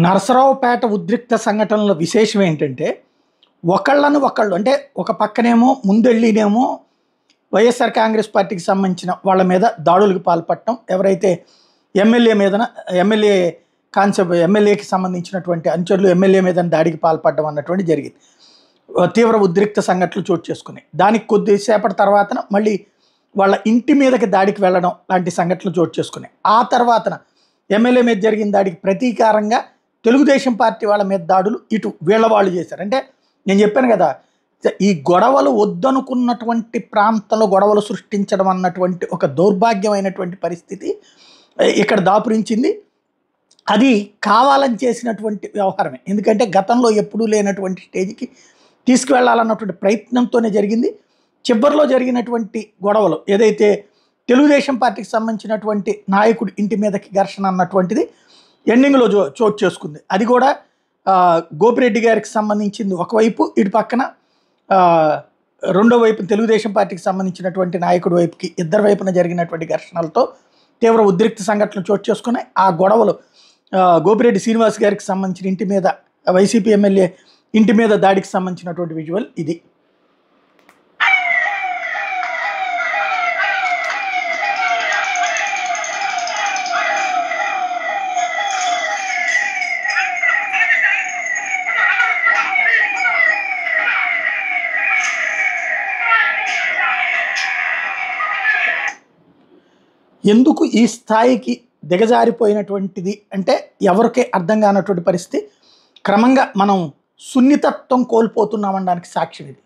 నరసరావుపేట ఉద్రిక్త సంఘటనల విశేషం ఏంటంటే, ఒకళ్ళను ఒకళ్ళు అంటే ఒక పక్కనేమో ముందెళ్ళినేమో వైఎస్ఆర్ కాంగ్రెస్ పార్టీకి సంబంధించిన వాళ్ళ మీద దాడులకు పాల్పడటం, ఎవరైతే ఎమ్మెల్యే మీదన ఎమ్మెల్యే ఎమ్మెల్యేకి సంబంధించినటువంటి అనుచరులు ఎమ్మెల్యే మీద దాడికి పాల్పడడం అన్నటువంటి జరిగింది. తీవ్ర ఉద్రిక్త సంఘటనలు చోటు చేసుకున్నాయి. దానికి కొద్దిసేపటి తర్వాతన మళ్ళీ వాళ్ళ ఇంటి మీదకి దాడికి వెళ్ళడం లాంటి సంఘటనలు చోటు చేసుకున్నాయి. ఆ తర్వాతన ఎమ్మెల్యే మీద జరిగిన దాడికి ప్రతీకారంగా తెలుగుదేశం పార్టీ వాళ్ళ మీద దాడులు ఇటు వీళ్ళ వాళ్ళు చేశారు. అంటే నేను చెప్పాను కదా, ఈ గొడవలు వద్దనుకున్నటువంటి ప్రాంతంలో గొడవలు సృష్టించడం అన్నటువంటి ఒక దౌర్భాగ్యమైనటువంటి పరిస్థితి ఇక్కడ దాపురించింది. అది కావాలని చేసినటువంటి వ్యవహారమే. ఎందుకంటే గతంలో ఎప్పుడూ లేనటువంటి స్టేజ్కి తీసుకువెళ్లాలన్నటువంటి ప్రయత్నంతోనే జరిగింది. చివరిలో జరిగినటువంటి గొడవలు ఏదైతే తెలుగుదేశం పార్టీకి సంబంధించినటువంటి నాయకుడి ఇంటి మీదకి ఘర్షణ అన్నటువంటిది ఎండింగ్లో చోటు చేసుకుంది. అది కూడా గోపిరెడ్డి గారికి సంబంధించింది ఒకవైపు, ఇటు పక్కన రెండో వైపు తెలుగుదేశం పార్టీకి సంబంధించినటువంటి నాయకుడి వైపుకి ఇద్దరు వైపున జరిగినటువంటి ఘర్షణలతో తీవ్ర ఉద్రిక్త సంఘటనలు చోటు చేసుకున్నాయి. ఆ గొడవలు గోపిరెడ్డి శ్రీనివాస్ గారికి సంబంధించిన ఇంటి మీద, వైసీపీ ఎమ్మెల్యే ఇంటి మీద దాడికి సంబంధించినటువంటి విజువల్ ఇది. ఎందుకు ఈ స్థాయికి దిగజారిపోయినటువంటిది అంటే ఎవరికే అర్థం కానటువంటి పరిస్థితి. క్రమంగా మనం సున్నితత్వం కోల్పోతున్నామనడానికి సాక్ష్యం ఇది.